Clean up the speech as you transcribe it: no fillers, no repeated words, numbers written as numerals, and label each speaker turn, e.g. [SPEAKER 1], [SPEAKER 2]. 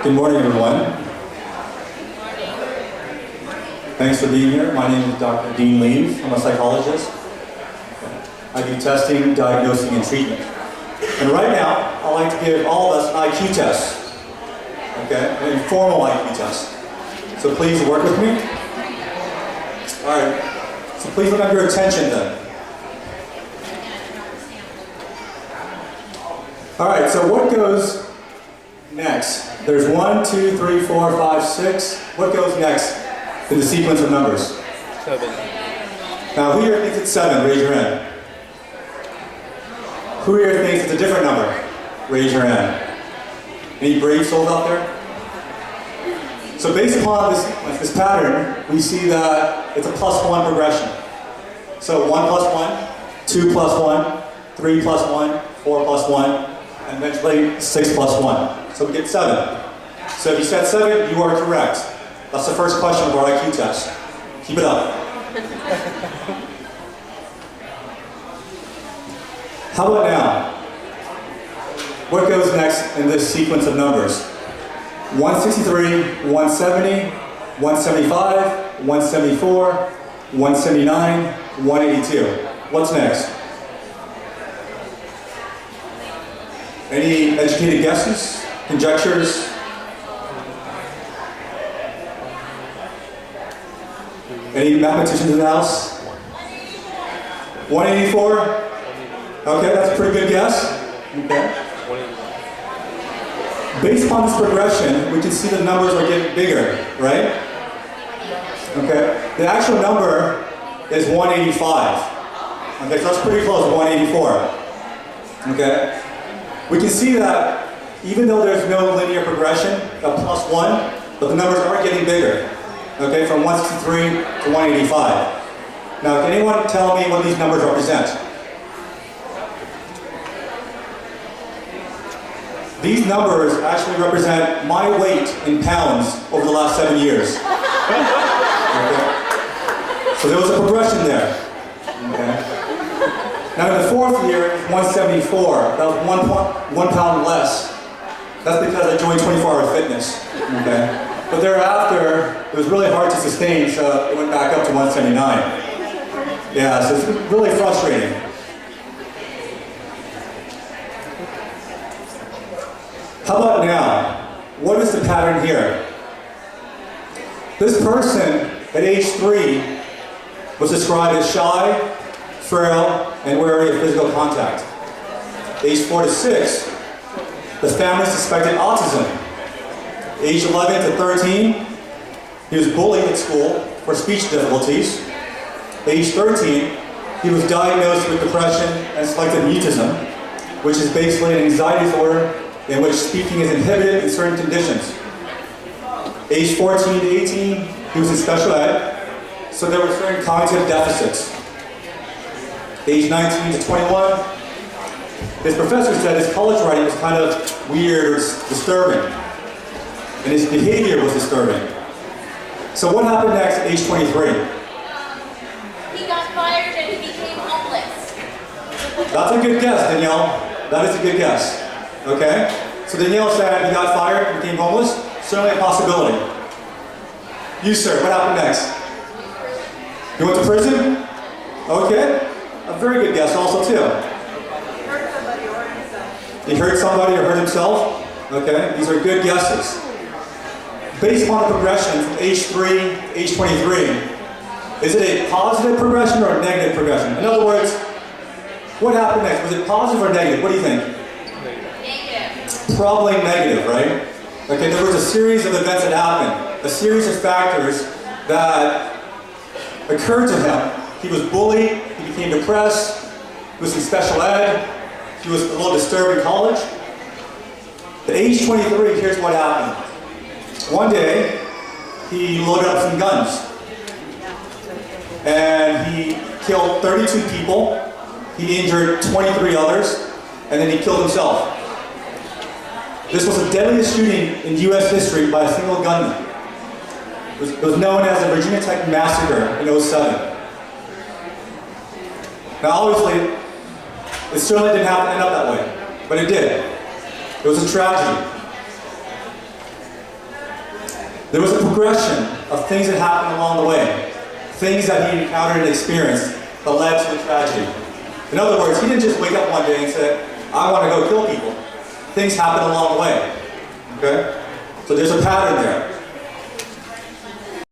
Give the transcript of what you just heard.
[SPEAKER 1] Good morning, everyone. Thanks for being here. My name is Dr. Dean Leav. I'm a psychologist. I do testing, diagnosing, and treatment. And right now, I'd like to give all of us an IQ test. Okay? An informal IQ test. So please work with me. All right. So please remember your attention then. All right, so what goes next? There's 1, 2, 3, 4, 5, 6. What goes next in the sequence of numbers?
[SPEAKER 2] 7.
[SPEAKER 1] Now, who here thinks it's 7? Raise your hand. Who here thinks it's a different number? Raise your hand. Any brave souls out there? So based upon this pattern, we see that it's a +1 progression. So 1 plus 1, 2 plus 1, 3 plus 1, 4 plus 1, and eventually 6 plus 1. So we get 7. So if you said 7, you are correct. That's the first question of our IQ test. Keep it up. How about now? What goes next in this sequence of numbers? 163, 170, 175, 174, 179, 182. What's next? Any educated guesses? Conjectures? Any mathematicians in the house? 184? Okay, that's a pretty good guess. Okay. Based upon this progression, we can see the numbers are getting bigger, right? Okay. The actual number is 185. Okay, so that's pretty close to 184. Okay. We can see that even though there's no linear progression of +1, but the numbers are getting bigger. Okay, from 163 to 185. Now, can anyone tell me what these numbers represent? These numbers actually represent my weight in pounds over the last 7 years. Okay. So there was a progression there. Okay. Now in the 4th year, 174. That was 1 pound less. That's because I joined 24-hour fitness. Okay. But thereafter, it was really hard to sustain, so it went back up to 179. Yeah, so it's really frustrating. How about now? What is the pattern here? This person at age 3 was described as shy, frail, and wary of physical contact. Age 4 to 6, the family suspected autism. Age 11 to 13, he was bullied at school for speech difficulties. Age 13, he was diagnosed with depression and selective mutism, which is basically an anxiety disorder in which speaking is inhibited in certain conditions. Age 14 to 18, he was in special ed, so there were certain cognitive deficits. Age 19 to 21, his professor said his college writing was kind of weird or disturbing, and his behavior was disturbing. So what happened next at age 23?
[SPEAKER 3] He got fired and he became homeless.
[SPEAKER 1] That's a good guess, Danielle. That is a good guess. Okay? So Danielle said he got fired and became homeless. Certainly a possibility. You, sir, what happened next? You went to prison? Okay. A very good guess also, too. He hurt somebody or hurt himself? Okay. These are good guesses. Based upon the progression from age 3 to age 23, is it a positive progression or a negative progression? In other words, what happened next? Was it positive or negative? What do you think?
[SPEAKER 3] Negative.
[SPEAKER 1] Probably negative, right? Okay, there was a series of events that happened, a series of factors that occurred to him. He was bullied, he became depressed, he was in special ed, he was a little disturbed in college. At age 23, here's what happened. One day, he loaded up some guns, and he killed 32 people, he injured 23 others, and then he killed himself. This was the deadliest shooting in U.S. history by a single gunman. It was known as the Virginia Tech Massacre in '07. Now obviously, it certainly didn't have to end up that way, but it did. It was a tragedy. There was a progression of things that happened along the way. Things that he encountered and experienced that led to the tragedy. In other words, he didn't just wake up one day and say, I want to go kill people. Things happen along the way. Okay? So there's a pattern there.